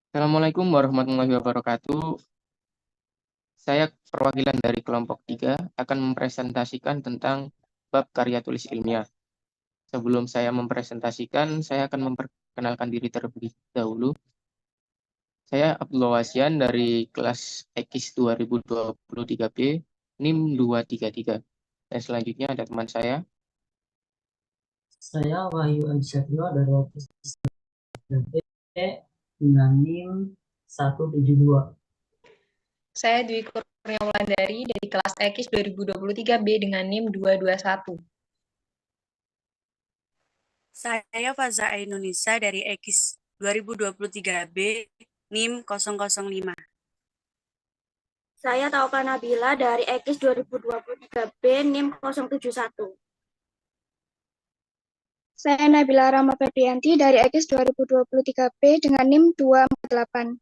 Assalamualaikum warahmatullahi wabarakatuh. Saya perwakilan dari kelompok 3 akan mempresentasikan tentang bab karya tulis ilmiah. Sebelum saya mempresentasikan, saya akan memperkenalkan diri terlebih dahulu. Saya Abdullah Wasyan dari kelas X 2023B, NIM 233. Dan selanjutnya ada teman saya. Saya Wahyu Adisatrio dari SPB dengan NIM 172. Saya Dwi Kurnia Wulandari dari kelas X 2023B dengan NIM 221. Saya Faza Ainunisa dari X 2023B NIM 005. Saya Taufa Nabila dari X 2023B NIM 071. Saya Nabila Rama Febrianti dari X 2023B dengan NIM 248.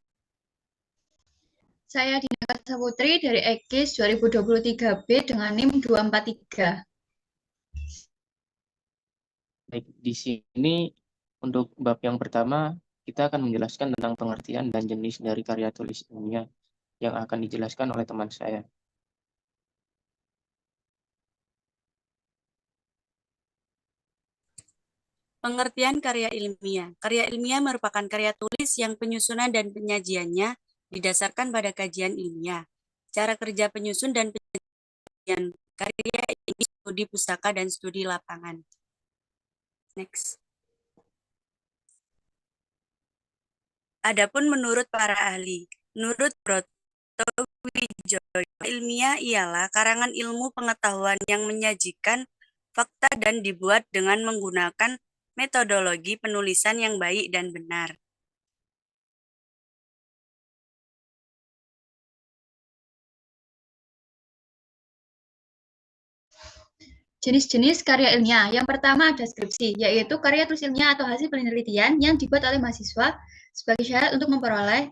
Saya Dina Saputri dari X 2023B dengan NIM 243. Baik, di sini untuk bab yang pertama, kita akan menjelaskan tentang pengertian dan jenis dari karya tulis ilmiah yang akan dijelaskan oleh teman saya. Pengertian karya ilmiah. Karya ilmiah merupakan karya tulis yang penyusunan dan penyajiannya didasarkan pada kajian ilmiah. Cara kerja penyusun dan penyajian karya ini studi pustaka dan studi lapangan. Next. Adapun menurut para ahli, menurut Broto Wijoyo, ilmiah ialah karangan ilmu pengetahuan yang menyajikan fakta dan dibuat dengan menggunakan metodologi penulisan yang baik dan benar. Jenis-jenis karya ilmiah. Yang pertama ada skripsi, yaitu karya tulis ilmiah atau hasil penelitian yang dibuat oleh mahasiswa sebagai syarat untuk memperoleh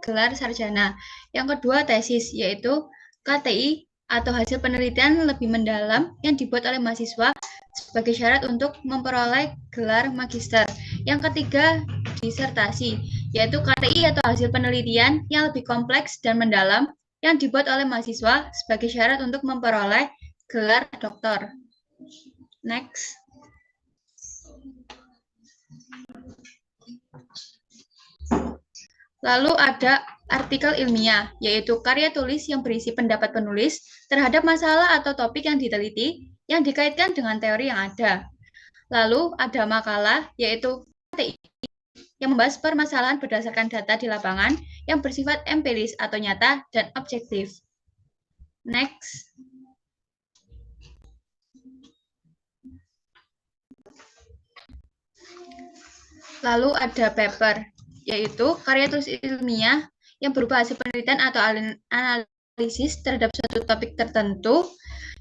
gelar sarjana. Yang kedua tesis, yaitu KTI atau hasil penelitian lebih mendalam yang dibuat oleh mahasiswa sebagai syarat untuk memperoleh gelar magister. Yang ketiga disertasi, yaitu KTI atau hasil penelitian yang lebih kompleks dan mendalam yang dibuat oleh mahasiswa sebagai syarat untuk memperoleh gelar doktor. Next. Lalu ada artikel ilmiah, yaitu karya tulis yang berisi pendapat penulis terhadap masalah atau topik yang diteliti yang dikaitkan dengan teori yang ada. Lalu ada makalah, yaitu KTI, yang membahas permasalahan berdasarkan data di lapangan yang bersifat empiris atau nyata dan objektif. Next. Lalu ada paper, yaitu karya tulis ilmiah yang berupa hasil penelitian atau analisis terhadap suatu topik tertentu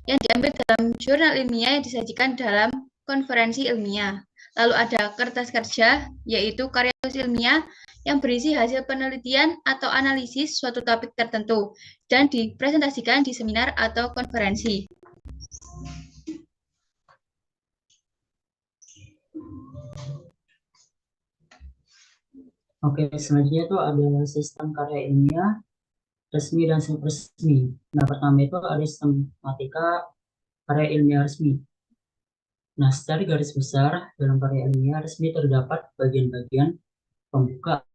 yang diambil dalam jurnal ilmiah yang disajikan dalam konferensi ilmiah. Lalu ada kertas kerja, yaitu karya tulis ilmiah yang berisi hasil penelitian atau analisis suatu topik tertentu dan dipresentasikan di seminar atau konferensi. Oke, selanjutnya itu ada sistem karya ilmiah resmi dan resmi. Nah, pertama itu ada sistematika karya ilmiah resmi. Nah, secara garis besar dalam karya ilmiah resmi terdapat bagian-bagian pembuka.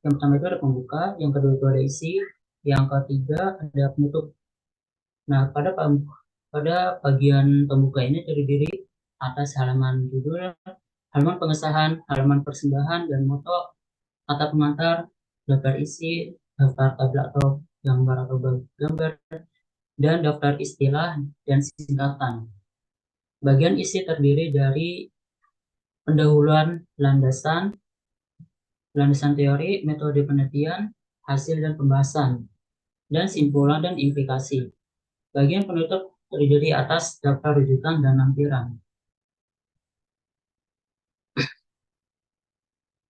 Yang pertama itu ada pembuka, yang kedua itu ada isi, yang ketiga ada penutup. Nah, pada bagian pembuka ini terdiri atas halaman judul, halaman pengesahan, halaman persembahan, dan moto, kata pengantar, daftar isi, daftar tabel atau gambar, dan daftar istilah dan singkatan. Bagian isi terdiri dari pendahuluan landasan teori, metode penelitian, hasil dan pembahasan, dan simpulan dan implikasi. Bagian penutup terdiri atas daftar rujukan dan lampiran.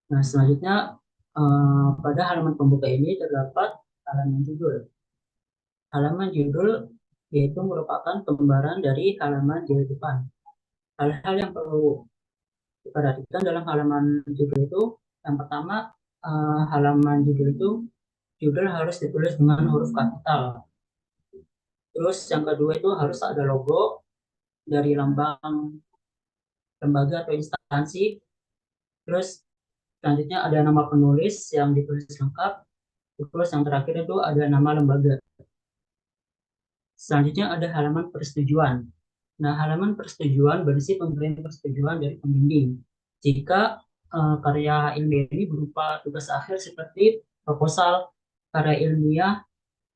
Nah, selanjutnya pada halaman pembuka ini terdapat halaman judul. Halaman judul yaitu merupakan gambaran dari halaman judul depan. Hal-hal yang perlu diperhatikan dalam halaman judul itu, yang pertama halaman judul itu, judul harus ditulis dengan huruf kapital. Terus yang kedua itu harus ada logo dari lambang lembaga atau instansi. Terus selanjutnya ada nama penulis yang ditulis lengkap. Terus yang terakhir itu ada nama lembaga. Selanjutnya ada halaman persetujuan. Nah, halaman persetujuan berisi pemberian persetujuan dari pembimbing. Jika karya ilmiah ini berupa tugas akhir seperti proposal, karya ilmiah,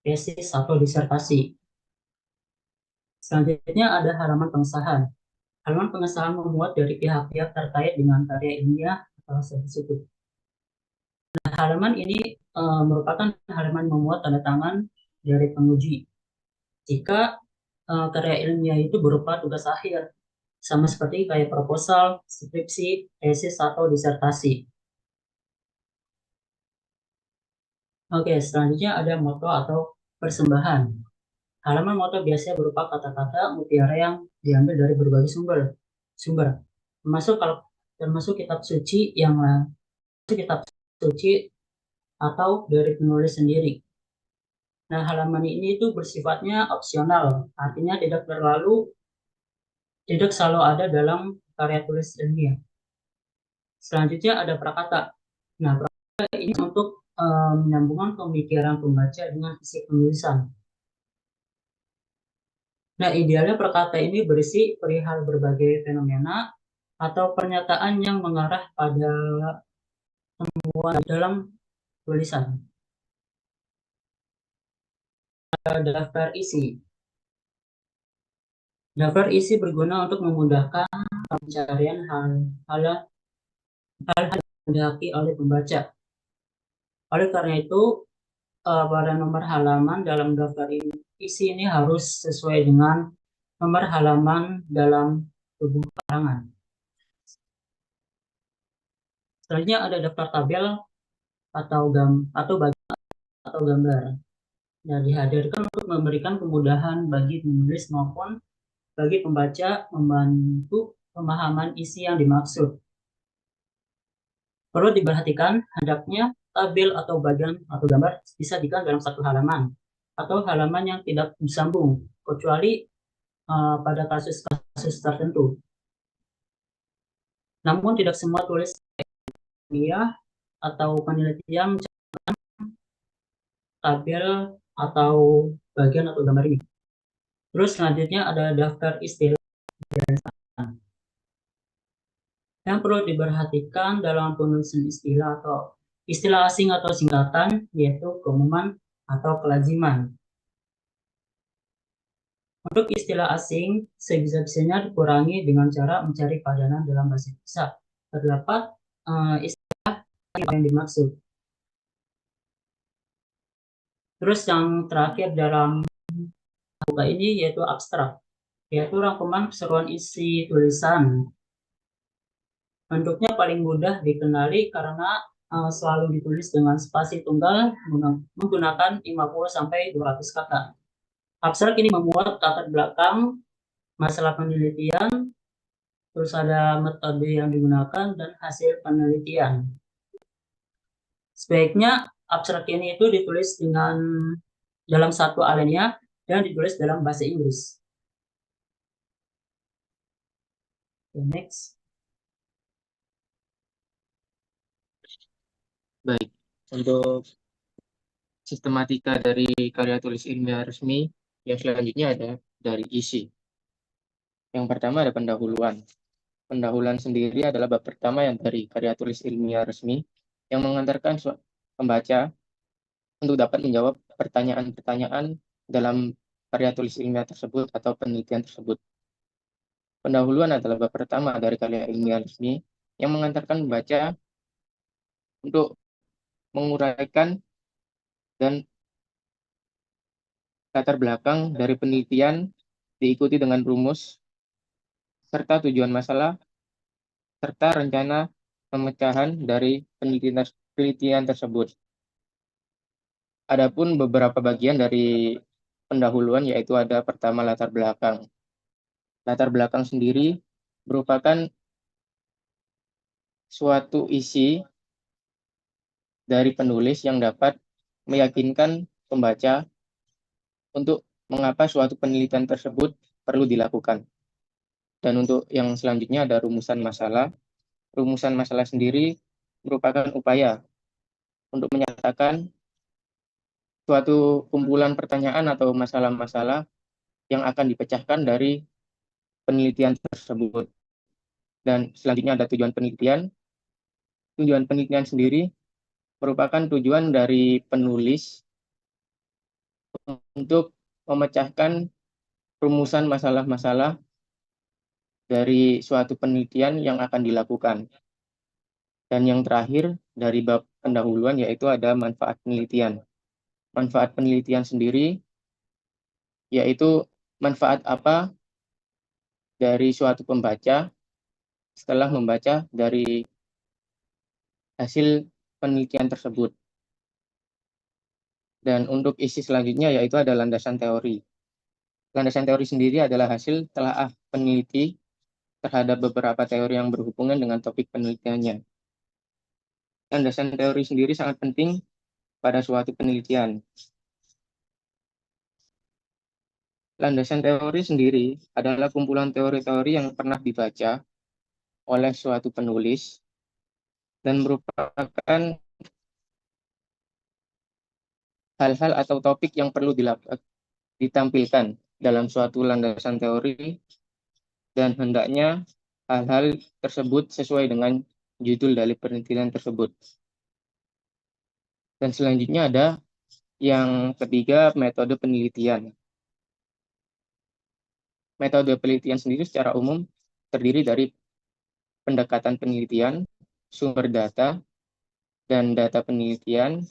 tesis, atau disertasi. Selanjutnya ada halaman pengesahan. Halaman pengesahan memuat dari pihak-pihak terkait dengan karya ilmiah atau hasil tersebut. Nah, halaman ini merupakan halaman memuat tanda tangan dari penguji. Jika karya ilmiah itu berupa tugas akhir, sama seperti kayak proposal, skripsi, tesis, atau disertasi. Oke, selanjutnya ada moto atau persembahan. Halaman moto biasanya berupa kata-kata mutiara yang diambil dari berbagai sumber, termasuk kitab suci atau dari penulis sendiri. Nah, halaman ini itu bersifatnya opsional, artinya tidak selalu ada dalam karya tulis ilmiah. Selanjutnya ada prakata. Nah, prakata ini untuk menyambungkan pemikiran pembaca dengan isi penulisan. Nah, idealnya prakata ini berisi perihal berbagai fenomena atau pernyataan yang mengarah pada temuan dalam tulisan. Daftar isi. Daftar isi berguna untuk memudahkan pencarian hal-hal yang dihaki oleh pembaca. Oleh karena itu, pada nomor halaman dalam daftar isi ini harus sesuai dengan nomor halaman dalam tubuh karangan. Selanjutnya ada daftar tabel atau gambar. Nah, dihadirkan untuk memberikan kemudahan bagi penulis maupun bagi pembaca membantu pemahaman isi yang dimaksud. Perlu diperhatikan, hendaknya tabel atau bagian atau gambar disajikan dalam satu halaman atau halaman yang tidak bersambung, kecuali pada kasus-kasus tertentu. Namun tidak semua tulis ilmiah atau penelitian mencantumkan tabel atau bagian atau gambar ini. Terus selanjutnya ada daftar istilah yang perlu diperhatikan dalam penulisan istilah atau istilah asing atau singkatan, yaitu keumuman atau kelaziman. Untuk istilah asing, sebisa-bisanya dikurangi dengan cara mencari padanan dalam bahasa Indonesia. Terdapat istilah yang dimaksud. Terus yang terakhir dalam buku ini yaitu abstrak, yaitu rangkuman keseluruhan isi tulisan. Bentuknya paling mudah dikenali karena selalu ditulis dengan spasi tunggal menggunakan 50-200 kata. Abstrak ini memuat latar belakang masalah penelitian, terus ada metode yang digunakan, dan hasil penelitian. Sebaiknya abstrak ini itu ditulis dalam satu alinea dan ditulis dalam bahasa Inggris. Okay, next. Baik, untuk sistematika dari karya tulis ilmiah resmi, yang selanjutnya ada dari isi. Yang pertama ada pendahuluan. Pendahuluan sendiri adalah bab pertama yang dari karya tulis ilmiah resmi yang mengantarkan pembaca untuk dapat menjawab pertanyaan-pertanyaan dalam karya tulis ilmiah tersebut atau penelitian tersebut. Pendahuluan adalah bab pertama dari karya ilmiah resmi yang mengantarkan pembaca untuk menguraikan dan latar belakang dari penelitian diikuti dengan rumus serta tujuan masalah serta rencana pemecahan dari penelitian tersebut. Adapun beberapa bagian dari pendahuluan yaitu ada pertama latar belakang. Latar belakang sendiri merupakan suatu isi dari penulis yang dapat meyakinkan pembaca untuk mengapa suatu penelitian tersebut perlu dilakukan. Dan untuk yang selanjutnya ada rumusan masalah. Rumusan masalah sendiri merupakan upaya untuk menyatakan suatu kumpulan pertanyaan atau masalah-masalah yang akan dipecahkan dari penelitian tersebut. Dan selanjutnya ada tujuan penelitian. Tujuan penelitian sendiri merupakan tujuan dari penulis untuk memecahkan rumusan masalah-masalah dari suatu penelitian yang akan dilakukan. Dan yang terakhir dari bab pendahuluan yaitu ada manfaat penelitian. Manfaat penelitian sendiri yaitu manfaat apa dari suatu pembaca setelah membaca dari hasil penelitian tersebut. Dan untuk isi selanjutnya yaitu ada landasan teori. Landasan teori sendiri adalah hasil telaah peneliti terhadap beberapa teori yang berhubungan dengan topik penelitiannya. Landasan teori sendiri sangat penting pada suatu penelitian. Landasan teori sendiri adalah kumpulan teori-teori yang pernah dibaca oleh suatu penulis dan merupakan hal-hal atau topik yang perlu ditampilkan dalam suatu landasan teori, dan hendaknya hal-hal tersebut sesuai dengan judul dari penelitian tersebut. Dan selanjutnya ada yang ketiga, metode penelitian. Metode penelitian sendiri secara umum terdiri dari pendekatan penelitian, sumber data, dan data penelitian,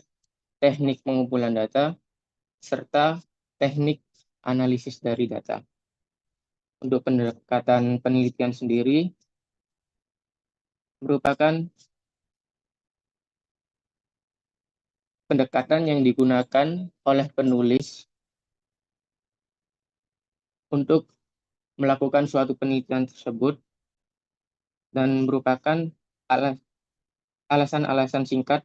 teknik pengumpulan data, serta teknik analisis dari data. Untuk pendekatan penelitian sendiri merupakan pendekatan yang digunakan oleh penulis untuk melakukan suatu penelitian tersebut dan merupakan alasan-alasan singkat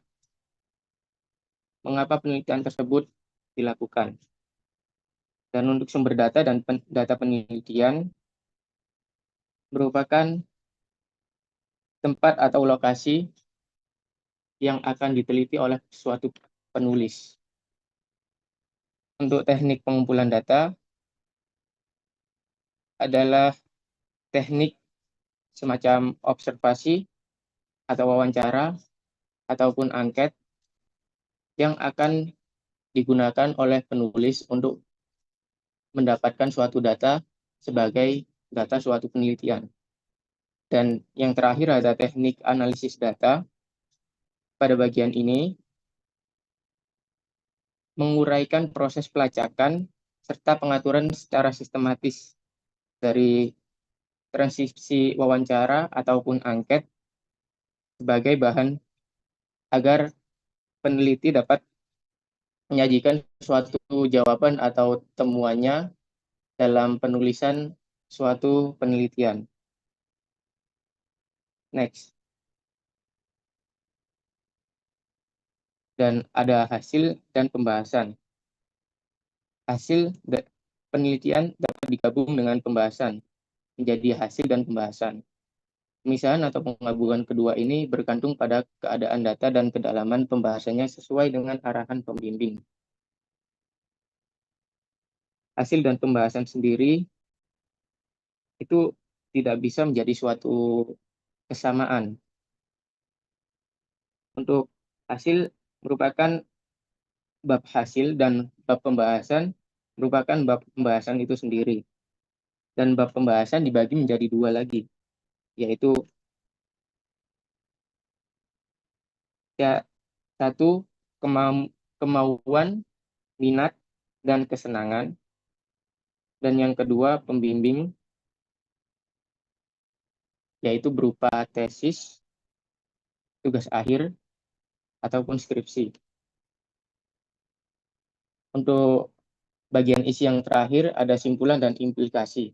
mengapa penelitian tersebut dilakukan. Dan untuk sumber data dan data penelitian merupakan tempat atau lokasi yang akan diteliti oleh suatu penulis. Untuk teknik pengumpulan data adalah teknik semacam observasi atau wawancara ataupun angket yang akan digunakan oleh penulis untuk mendapatkan suatu data sebagai data suatu penelitian. Dan yang terakhir ada teknik analisis data. Pada bagian ini menguraikan proses pelacakan serta pengaturan secara sistematis dari transkripsi wawancara ataupun angket sebagai bahan agar peneliti dapat menyajikan suatu jawaban atau temuannya dalam penulisan suatu penelitian. Next. Dan ada hasil dan pembahasan. Hasil penelitian dapat digabung dengan pembahasan menjadi hasil dan pembahasan. Pemisahan atau penggabungan kedua ini bergantung pada keadaan data dan kedalaman pembahasannya sesuai dengan arahan pembimbing. Hasil dan pembahasan sendiri itu tidak bisa menjadi suatu kesamaan. Untuk hasil merupakan bab hasil dan bab pembahasan merupakan bab pembahasan itu sendiri. Dan bab pembahasan dibagi menjadi dua lagi, yaitu satu, kemauan, minat, dan kesenangan. Dan yang kedua, pembimbing, yaitu berupa tesis, tugas akhir, ataupun skripsi. Untuk bagian isi yang terakhir ada simpulan dan implikasi.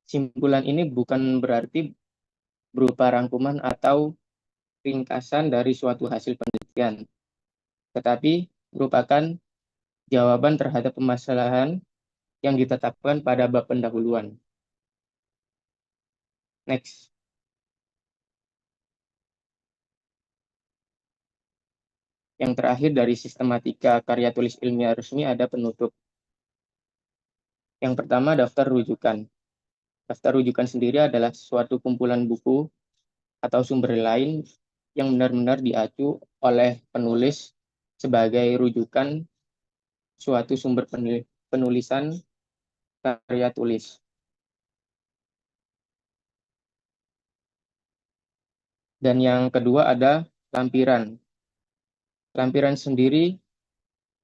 Simpulan ini bukan berarti berupa rangkuman atau ringkasan dari suatu hasil penelitian. penelitian, tetapi merupakan jawaban terhadap permasalahan yang ditetapkan pada bab pendahuluan. Next. Yang terakhir dari sistematika karya tulis ilmiah resmi ada penutup. Yang pertama, daftar rujukan. Daftar rujukan sendiri adalah suatu kumpulan buku atau sumber lain yang benar-benar diacu oleh penulis sebagai rujukan suatu sumber penulisan karya tulis. Dan yang kedua ada lampiran. Lampiran sendiri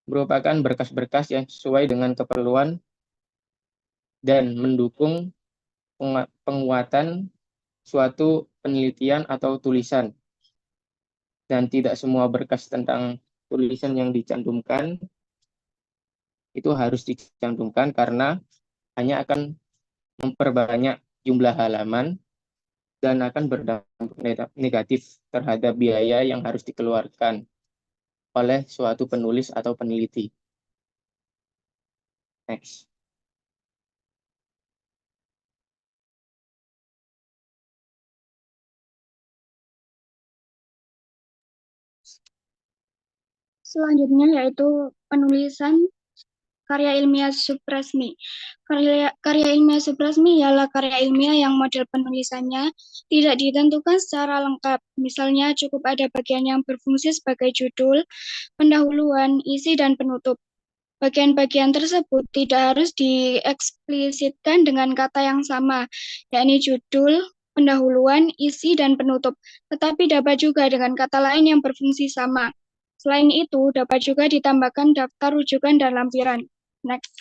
merupakan berkas-berkas yang sesuai dengan keperluan dan mendukung penguatan suatu penelitian atau tulisan. Dan tidak semua berkas tentang tulisan yang dicantumkan itu harus dicantumkan karena hanya akan memperbanyak jumlah halaman dan akan berdampak negatif terhadap biaya yang harus dikeluarkan oleh suatu penulis atau peneliti. Next. Selanjutnya yaitu penulisan karya ilmiah subresmi. Karya ilmiah subresmi ialah karya ilmiah yang model penulisannya tidak ditentukan secara lengkap. Misalnya cukup ada bagian yang berfungsi sebagai judul, pendahuluan, isi, dan penutup. Bagian-bagian tersebut tidak harus dieksplisitkan dengan kata yang sama, yakni judul, pendahuluan, isi, dan penutup, tetapi dapat juga dengan kata lain yang berfungsi sama. Selain itu, dapat juga ditambahkan daftar rujukan dan lampiran. Next.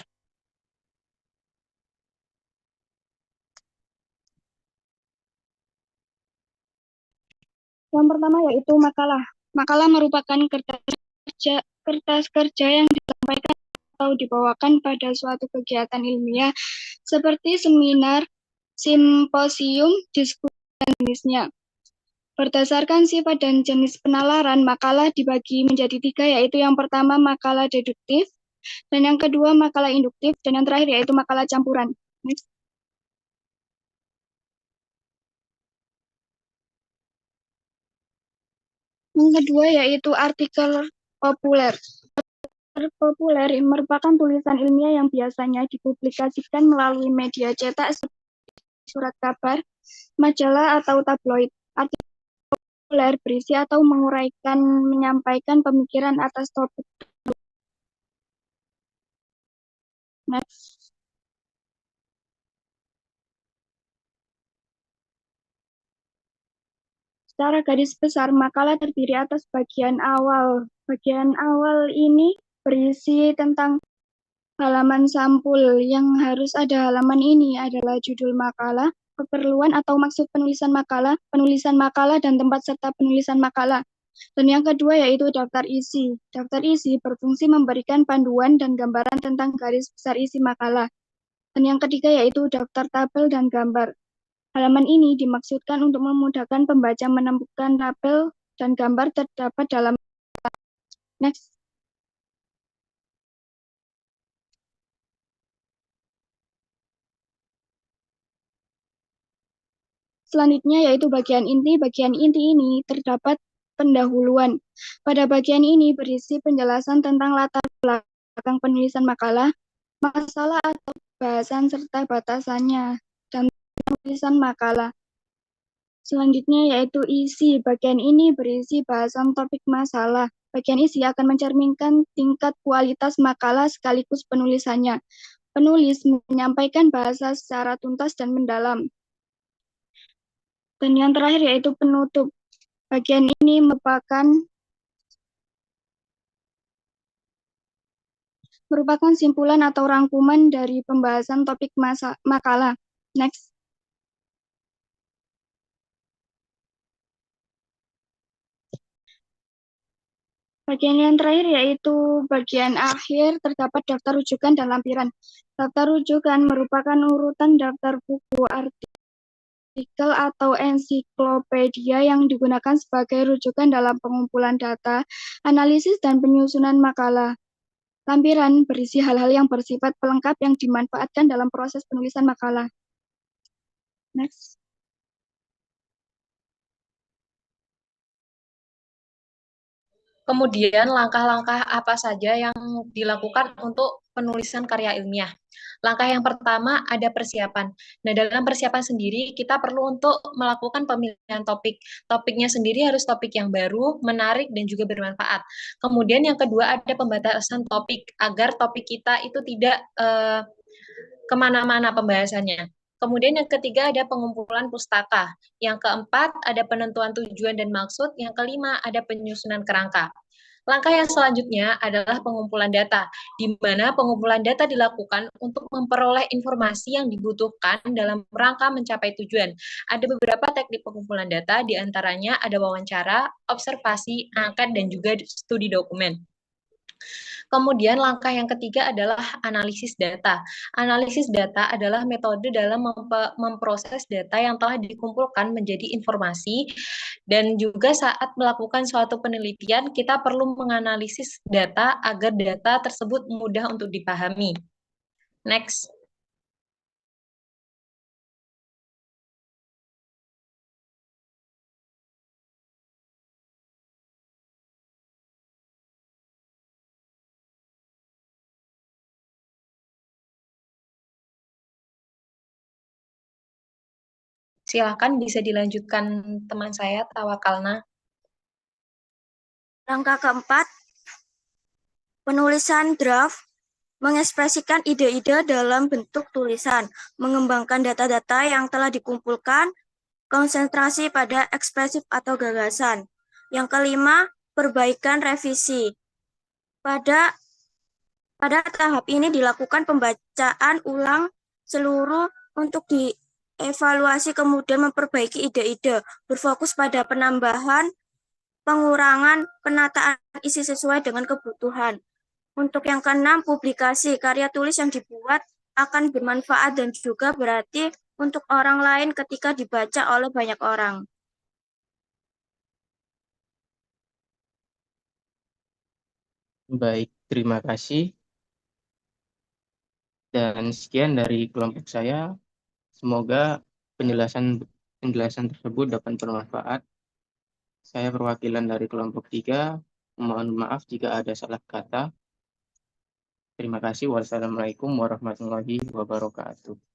Yang pertama yaitu makalah. Makalah merupakan kertas kerja yang disampaikan atau dibawakan pada suatu kegiatan ilmiah seperti seminar, simposium, diskusi, dan jenisnya. Berdasarkan sifat dan jenis penalaran, makalah dibagi menjadi 3, yaitu yang pertama makalah deduktif, dan yang kedua makalah induktif, dan yang terakhir yaitu makalah campuran. Next. Yang kedua yaitu artikel populer. Artikel populer merupakan tulisan ilmiah yang biasanya dipublikasikan melalui media cetak seperti surat kabar, majalah, atau tabloid. Artikel populer berisi atau menguraikan, menyampaikan pemikiran atas topik. Next. Secara garis besar, makalah terdiri atas bagian awal. Bagian awal ini berisi tentang halaman sampul. Yang harus ada halaman ini adalah judul makalah, keperluan atau maksud penulisan makalah, dan tempat serta penulisan makalah. Dan yang kedua yaitu daftar isi. Daftar isi berfungsi memberikan panduan dan gambaran tentang garis besar isi makalah. Dan yang ketiga yaitu daftar tabel dan gambar. Halaman ini dimaksudkan untuk memudahkan pembaca menemukan tabel dan gambar terdapat dalam. Next. Selanjutnya yaitu bagian inti. Bagian inti ini terdapat pendahuluan. Pada bagian ini berisi penjelasan tentang latar belakang penulisan makalah, masalah atau bahasan serta batasannya, dan penulisan makalah. Selanjutnya yaitu isi. Bagian ini berisi bahasan topik masalah. Bagian isi akan mencerminkan tingkat kualitas makalah sekaligus penulisannya. Penulis menyampaikan bahasa secara tuntas dan mendalam. Dan yang terakhir yaitu penutup. Bagian ini merupakan simpulan atau rangkuman dari pembahasan topik makalah. Next. Bagian yang terakhir yaitu bagian akhir terdapat daftar rujukan dan lampiran. Daftar rujukan merupakan urutan daftar buku, artikel, artikel atau ensiklopedia yang digunakan sebagai rujukan dalam pengumpulan data, analisis, dan penyusunan makalah. Lampiran berisi hal-hal yang bersifat pelengkap yang dimanfaatkan dalam proses penulisan makalah. Next. Kemudian langkah-langkah apa saja yang dilakukan untuk penulisan karya ilmiah? Langkah yang pertama ada persiapan. Nah, dalam persiapan sendiri kita perlu untuk melakukan pemilihan topik. Topiknya sendiri harus topik yang baru, menarik, dan juga bermanfaat. Kemudian yang kedua ada pembatasan topik, agar topik kita itu tidak kemana-mana pembahasannya. Kemudian yang ketiga ada pengumpulan pustaka. Yang keempat ada penentuan tujuan dan maksud. Yang kelima ada penyusunan kerangka. Langkah yang selanjutnya adalah pengumpulan data, di mana pengumpulan data dilakukan untuk memperoleh informasi yang dibutuhkan dalam rangka mencapai tujuan. Ada beberapa teknik pengumpulan data, diantaranya ada wawancara, observasi, angket, dan juga studi dokumen. Kemudian langkah yang ketiga adalah analisis data. Analisis data adalah metode dalam memproses data yang telah dikumpulkan menjadi informasi, dan juga saat melakukan suatu penelitian kita perlu menganalisis data agar data tersebut mudah untuk dipahami. Next. Silakan bisa dilanjutkan teman saya, Tawakalna. Langkah keempat, penulisan draft, mengekspresikan ide-ide dalam bentuk tulisan, mengembangkan data-data yang telah dikumpulkan, konsentrasi pada ekspresif atau gagasan. Yang kelima, perbaikan revisi. Pada tahap ini dilakukan pembacaan ulang seluruh untuk dievaluasi, kemudian memperbaiki ide-ide, berfokus pada penambahan, pengurangan, penataan isi sesuai dengan kebutuhan. Untuk yang keenam, publikasi. Karya tulis yang dibuat akan bermanfaat dan juga berarti untuk orang lain ketika dibaca oleh banyak orang. Baik, terima kasih. Dan sekian dari kelompok saya. Semoga penjelasan tersebut dapat bermanfaat. Saya perwakilan dari kelompok 3. Mohon maaf jika ada salah kata. Terima kasih. Wassalamualaikum warahmatullahi wabarakatuh.